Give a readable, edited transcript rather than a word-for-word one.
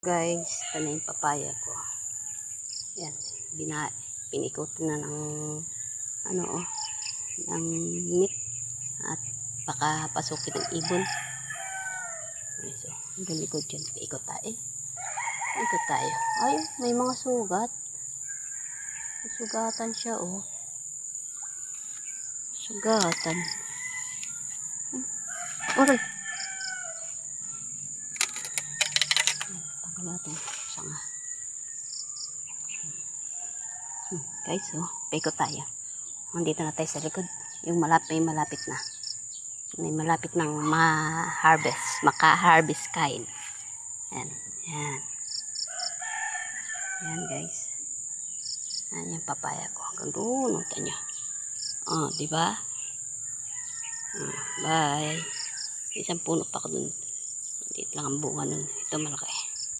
Guys, ito na yung papaya ko. Yan, pinikot na ng ng net at baka pasukin ng ibon. So, hanggang likod yun. Ikot tayo. Ikot tayo. Ay, may mga sugat. May sugatan siya, oh. Sugatan. Oray. Tanggal natin. Sanga. Guys, oh, paikot tayo. Nandito na tayo sa likod. Yung may malapit na. May malapit ng ma-harvest. Maka-harvest kain. Yan. Yan. Yan, guys. Yan yung papaya ko. Hanggang doon. Nota nyo. Oh, diba? Bye. Isang puno pa ko dun. Dito lang ang bunga nun. Ito malaki.